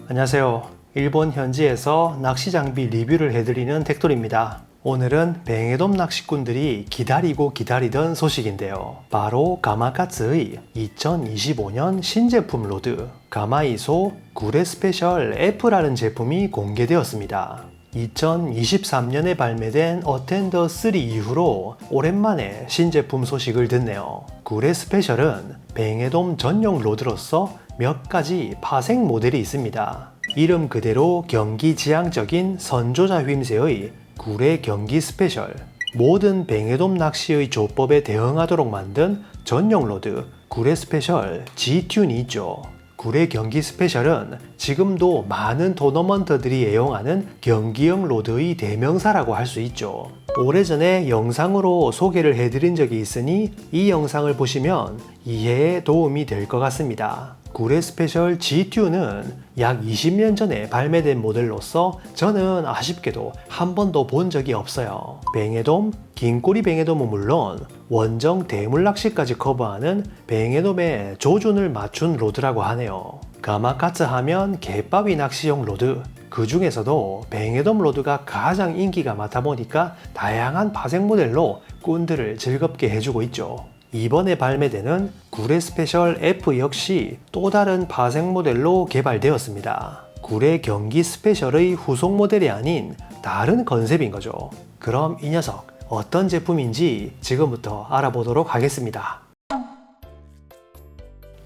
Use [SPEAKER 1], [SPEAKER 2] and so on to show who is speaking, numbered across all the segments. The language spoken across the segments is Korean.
[SPEAKER 1] 안녕하세요. 일본 현지에서 낚시 장비 리뷰를 해드리는 텍돌입니다. 오늘은 뱅에돔 낚시꾼들이 기다리고 기다리던 소식인데요. 바로 가마카츠의 2025년 신제품 로드 가마이소 구레 스페셜 F라는 제품이 공개되었습니다. 2023년에 발매된 어텐더 3 이후로 오랜만에 신제품 소식을 듣네요. 구레 스페셜은 뱅에돔 전용 로드로서 몇 가지 파생 모델이 있습니다. 이름 그대로 경기지향적인 선조자 휘임새의 구레 경기 스페셜, 모든 뱅에돔 낚시의 조법에 대응하도록 만든 전용 로드 구레 스페셜 G-튠이 있죠. 구레 경기 스페셜은 지금도 많은 토너먼트들이 애용하는 경기형 로드의 대명사라고 할 수 있죠. 오래전에 영상으로 소개를 해드린 적이 있으니 이 영상을 보시면 이해에 도움이 될 것 같습니다. 구레 스페셜 G-튠은 약 20년 전에 발매된 모델로서 저는 아쉽게도 한 번도 본 적이 없어요. 뱅에돔, 긴꼬리 뱅에돔은 물론 원정 대물 낚시까지 커버하는 뱅에돔의 조준을 맞춘 로드라고 하네요. 가마카츠 하면 갯바위 낚시용 로드, 그 중에서도 뱅에돔 로드가 가장 인기가 많다 보니까 다양한 파생 모델로 꾼들을 즐겁게 해주고 있죠. 이번에 발매되는 구레 스페셜 F 역시 또 다른 파생 모델로 개발되었습니다. 구레 경기 스페셜의 후속 모델이 아닌 다른 컨셉인 거죠. 그럼 이 녀석 어떤 제품인지 지금부터 알아보도록 하겠습니다.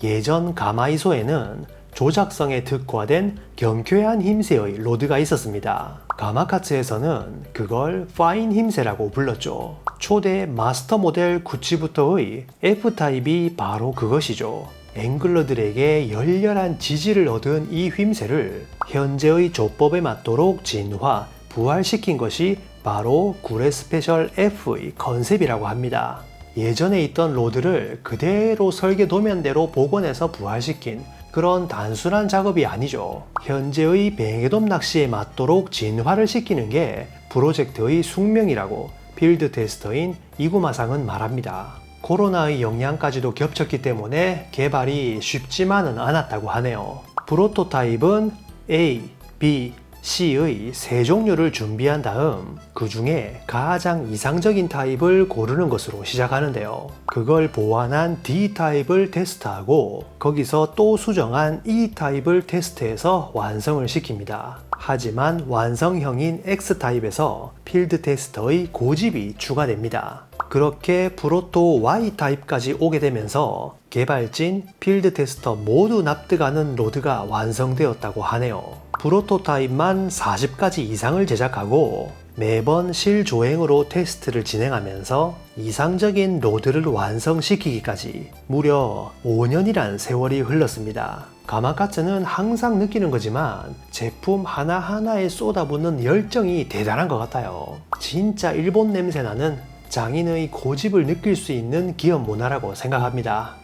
[SPEAKER 1] 예전 가마이소에는 조작성에 특화된 경쾌한 힘새의 로드가 있었습니다. 가마카츠에서는 그걸 파인 힘새라고 불렀죠. 초대 마스터 모델 구치부터의 F타입이 바로 그것이죠. 앵글러들에게 열렬한 지지를 얻은 이 휘임새를 현재의 조법에 맞도록 진화, 부활시킨 것이 바로 구레 스페셜 F의 컨셉이라고 합니다. 예전에 있던 로드를 그대로 설계 도면대로 복원해서 부활시킨 그런 단순한 작업이 아니죠. 현재의 뱅에돔 낚시에 맞도록 진화를 시키는 게 프로젝트의 숙명이라고 필드 테스터인 이구마상은 말합니다. 코로나의 영향까지도 겹쳤기 때문에 개발이 쉽지만은 않았다고 하네요. 프로토타입은 A, B, C의 세 종류를 준비한 다음 그 중에 가장 이상적인 타입을 고르는 것으로 시작하는데요. 그걸 보완한 D타입을 테스트하고 거기서 또 수정한 E타입을 테스트해서 완성을 시킵니다. 하지만 완성형인 X타입에서 필드 테스터의 고집이 추가됩니다. 그렇게 프로토 Y타입까지 오게 되면서 개발진, 필드 테스터 모두 납득하는 로드가 완성되었다고 하네요. 프로토타입만 40가지 이상을 제작하고 매번 실조행으로 테스트를 진행하면서 이상적인 로드를 완성시키기까지 무려 5년이란 세월이 흘렀습니다. 가마카츠는 항상 느끼는 거지만 제품 하나하나에 쏟아붓는 열정이 대단한 것 같아요. 진짜 일본 냄새나는 장인의 고집을 느낄 수 있는 기업 문화라고 생각합니다.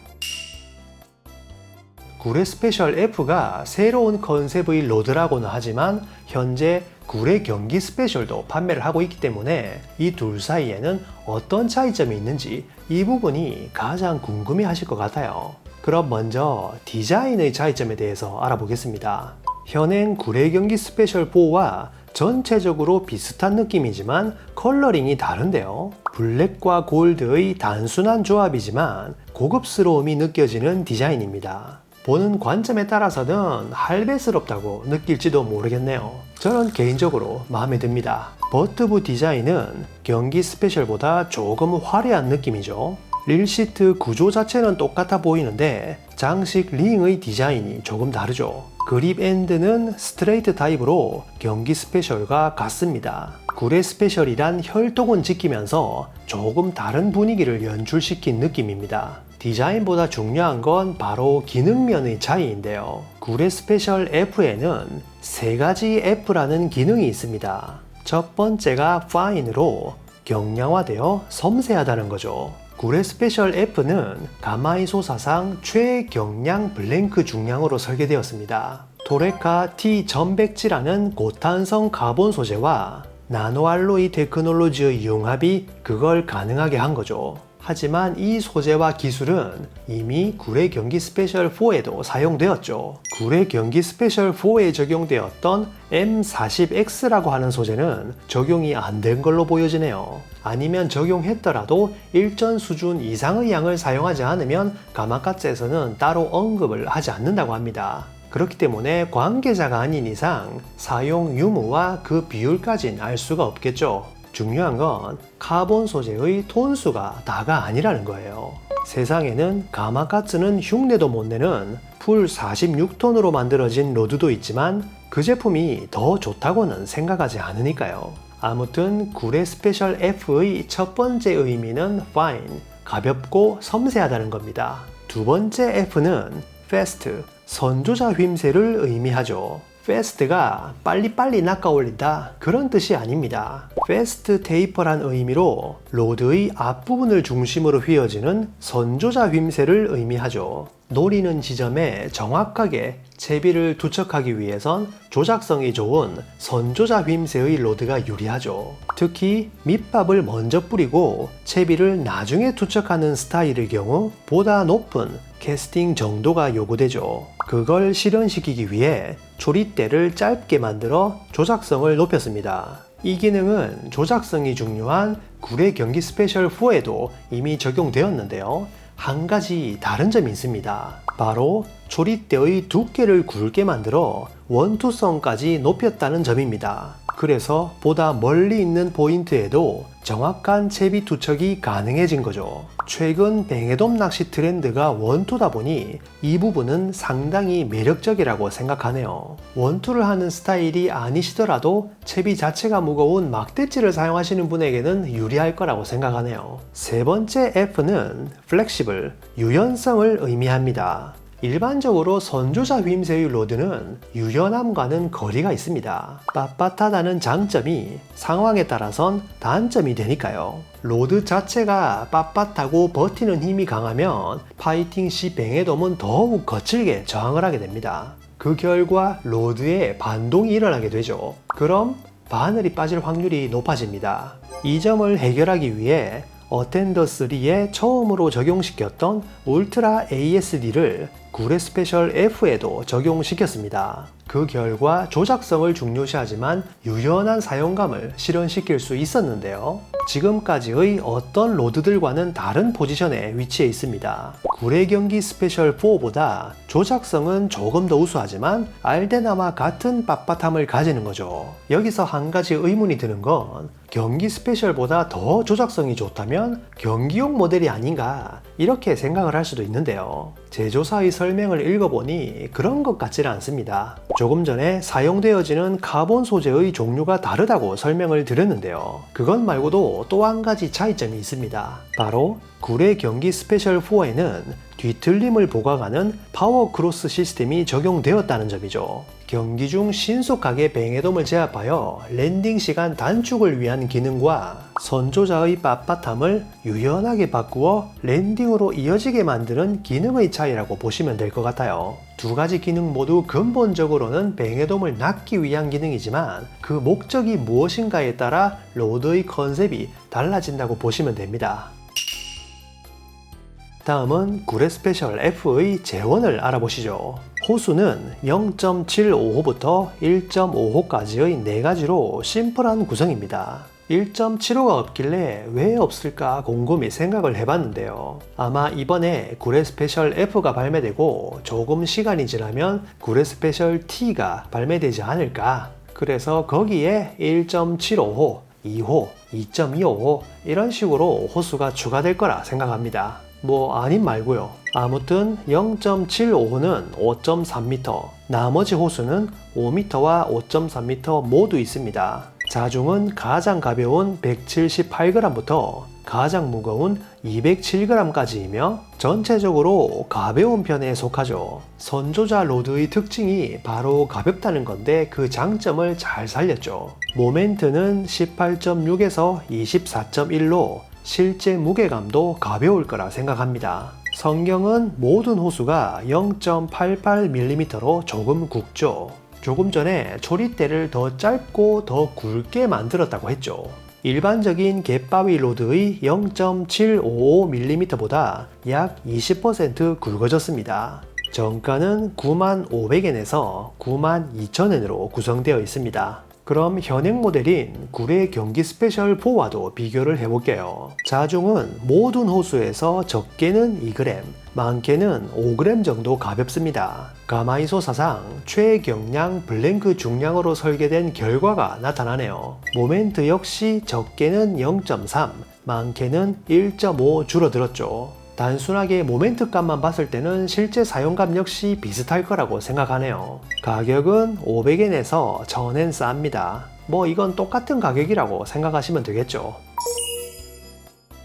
[SPEAKER 1] 구레 스페셜 F가 새로운 컨셉의 로드라고는 하지만 현재 구레 경기 스페셜도 판매를 하고 있기 때문에 이 둘 사이에는 어떤 차이점이 있는지 이 부분이 가장 궁금해 하실 것 같아요. 그럼 먼저 디자인의 차이점에 대해서 알아보겠습니다. 현행 구레 경기 스페셜 4와 전체적으로 비슷한 느낌이지만 컬러링이 다른데요. 블랙과 골드의 단순한 조합이지만 고급스러움이 느껴지는 디자인입니다. 보는 관점에 따라서는 할배스럽다고 느낄지도 모르겠네요. 저는 개인적으로 마음에 듭니다. 버트부 디자인은 경기 스페셜보다 조금 화려한 느낌이죠. 릴시트 구조 자체는 똑같아 보이는데 장식 링의 디자인이 조금 다르죠. 그립 엔드는 스트레이트 타입으로 경기 스페셜과 같습니다. 구레 스페셜이란 혈통은 지키면서 조금 다른 분위기를 연출시킨 느낌입니다. 디자인보다 중요한 건 바로 기능면의 차이인데요. 구레 스페셜 F에는 세 가지 F라는 기능이 있습니다. 첫 번째가 Fine으로 경량화되어 섬세하다는 거죠. 구레 스페셜 F는 가마이소 사상 최경량 블랭크 중량으로 설계되었습니다. 토레카 T1100G라는 고탄성 카본 소재와 나노알로이 테크놀로지의 융합이 그걸 가능하게 한 거죠. 하지만 이 소재와 기술은 이미 구례 경기 스페셜 4에도 사용되었죠. 구례 경기 스페셜 4에 적용되었던 M40X라고 하는 소재는 적용이 안 된 걸로 보여지네요. 아니면 적용했더라도 일정 수준 이상의 양을 사용하지 않으면 가마카츠에서는 따로 언급을 하지 않는다고 합니다. 그렇기 때문에 관계자가 아닌 이상 사용 유무와 그 비율까진 알 수가 없겠죠. 중요한 건 카본 소재의 톤수가 다가 아니라는 거예요. 세상에는 가마카츠는 흉내도 못 내는 풀 46톤으로 만들어진 로드도 있지만 그 제품이 더 좋다고는 생각하지 않으니까요. 아무튼 구례 스페셜 F의 첫 번째 의미는 fine, 가볍고 섬세하다는 겁니다. 두 번째 F는 fast, 선조자 휘임새를 의미하죠. fast가 빨리빨리 낚아올린다 그런 뜻이 아닙니다. fast taper란 의미로 로드의 앞부분을 중심으로 휘어지는 선조자 휘임새를 의미하죠. 노리는 지점에 정확하게 채비를 투척하기 위해선 조작성이 좋은 선조자 휘임새의 로드가 유리하죠. 특히 밑밥을 먼저 뿌리고 채비를 나중에 투척하는 스타일의 경우 보다 높은 캐스팅 정도가 요구되죠. 그걸 실현시키기 위해 조리대를 짧게 만들어 조작성을 높였습니다. 이 기능은 조작성이 중요한 구례 경기 스페셜 4에도 이미 적용되었는데요. 한 가지 다른 점이 있습니다. 바로 조리대의 두께를 굵게 만들어 원투성까지 높였다는 점입니다. 그래서 보다 멀리 있는 포인트에도 정확한 채비 투척이 가능해진 거죠. 최근 뱅에돔 낚시 트렌드가 원투다 보니 이 부분은 상당히 매력적이라고 생각하네요. 원투를 하는 스타일이 아니시더라도 채비 자체가 무거운 막대찌를 사용하시는 분에게는 유리할 거라고 생각하네요. 세 번째 F는 flexible, 유연성을 의미합니다. 일반적으로 선조자 휘임새의 로드는 유연함과는 거리가 있습니다. 빳빳하다는 장점이 상황에 따라선 단점이 되니까요. 로드 자체가 빳빳하고 버티는 힘이 강하면 파이팅 시 뱅에돔은 더욱 거칠게 저항을 하게 됩니다. 그 결과 로드에 반동이 일어나게 되죠. 그럼 바늘이 빠질 확률이 높아집니다. 이 점을 해결하기 위해 어텐더 3에 처음으로 적용시켰던 울트라 ASD를 구례 스페셜 F에도 적용시켰습니다. 그 결과 조작성을 중요시하지만 유연한 사용감을 실현시킬 수 있었는데요. 지금까지의 어떤 로드들과는 다른 포지션에 위치해 있습니다. 구례 경기 스페셜 4보다 조작성은 조금 더 우수하지만 알데나와 같은 빳빳함을 가지는 거죠. 여기서 한 가지 의문이 드는 건 경기 스페셜보다 더 조작성이 좋다면 경기용 모델이 아닌가 이렇게 생각을 할 수도 있는데요. 제조사의 설명을 읽어보니 그런 것 같지는 않습니다. 조금 전에 사용되어지는 카본 소재의 종류가 다르다고 설명을 드렸는데요. 그것 말고도 또 한 가지 차이점이 있습니다. 바로 구례 경기 스페셜 4에는 뒤틀림을 보강하는 파워 크로스 시스템이 적용되었다는 점이죠. 경기 중 신속하게 뱅에돔을 제압하여 랜딩 시간 단축을 위한 기능과 선조자의 빳빳함을 유연하게 바꾸어 랜딩으로 이어지게 만드는 기능의 차이라고 보시면 될 것 같아요. 두 가지 기능 모두 근본적으로는 뱅에돔을 낚기 위한 기능이지만 그 목적이 무엇인가에 따라 로드의 컨셉이 달라진다고 보시면 됩니다. 다음은 구례 스페셜 F의 재원을 알아보시죠. 호수는 0.755부터 1.5호까지의 4가지로 심플한 구성입니다. 1.75가 없길래 왜 없을까 곰곰이 생각을 해봤는데요. 아마 이번에 구례 스페셜 F가 발매되고 조금 시간이 지나면 구례 스페셜 T가 발매되지 않을까. 그래서 거기에 1.75호, 2호, 2.25호 이런 식으로 호수가 추가될 거라 생각합니다. 뭐 아님 말고요. 아무튼 0.75호는 5.3m, 나머지 호수는 5m와 5.3m 모두 있습니다. 자중은 가장 가벼운 178g부터 가장 무거운 207g까지이며 전체적으로 가벼운 편에 속하죠. 선조자 로드의 특징이 바로 가볍다는 건데 그 장점을 잘 살렸죠. 모멘트는 18.6에서 24.1로 실제 무게감도 가벼울 거라 생각합니다. 성경은 모든 호수가 0.88mm로 조금 굵죠. 조금 전에 조리대를 더 짧고 더 굵게 만들었다고 했죠. 일반적인 갯바위 로드의 0.755mm보다 약 20% 굵어졌습니다. 정가는 95,000엔에서 92,000엔으로 구성되어 있습니다. 그럼 현행 모델인 구례 경기 스페셜 4와도 비교를 해볼게요. 자중은 모든 호수에서 적게는 2g, 많게는 5g 정도 가볍습니다. 가마이소 사상 최경량 블랭크 중량으로 설계된 결과가 나타나네요. 모멘트 역시 적게는 0.3, 많게는 1.5 줄어들었죠. 단순하게 모멘트 값만 봤을 때는 실제 사용감 역시 비슷할 거라고 생각하네요. 가격은 500엔에서 1000엔 쌉니다. 뭐 이건 똑같은 가격이라고 생각하시면 되겠죠.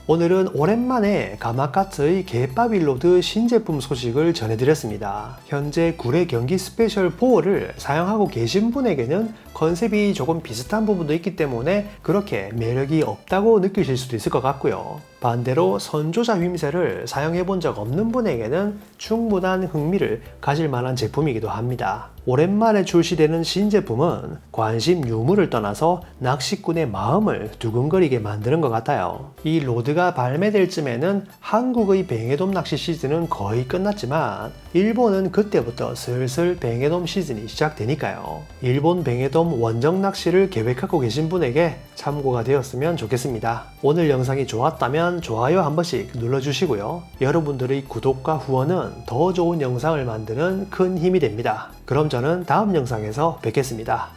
[SPEAKER 1] 오늘은 오랜만에 가마카츠의 갯바위 로드 신제품 소식을 전해드렸습니다. 현재 구례 경기 스페셜 4를 사용하고 계신 분에게는 컨셉이 조금 비슷한 부분도 있기 때문에 그렇게 매력이 없다고 느끼실 수도 있을 것 같고요. 반대로 선조자 휘임새를 사용해 본 적 없는 분에게는 충분한 흥미를 가질 만한 제품이기도 합니다. 오랜만에 출시되는 신제품은 관심 유무를 떠나서 낚시꾼의 마음을 두근거리게 만드는 것 같아요. 이 로드가 발매될 쯤에는 한국의 뱅에돔 낚시 시즌은 거의 끝났지만 일본은 그때부터 슬슬 뱅에돔 시즌이 시작되니까요. 일본 뱅에돔 원정 낚시를 계획하고 계신 분에게 참고가 되었으면 좋겠습니다. 오늘 영상이 좋았다면 좋아요 한 번씩 눌러주시고요. 여러분들의 구독과 후원은 더 좋은 영상을 만드는 큰 힘이 됩니다. 그럼 저는 다음 영상에서 뵙겠습니다.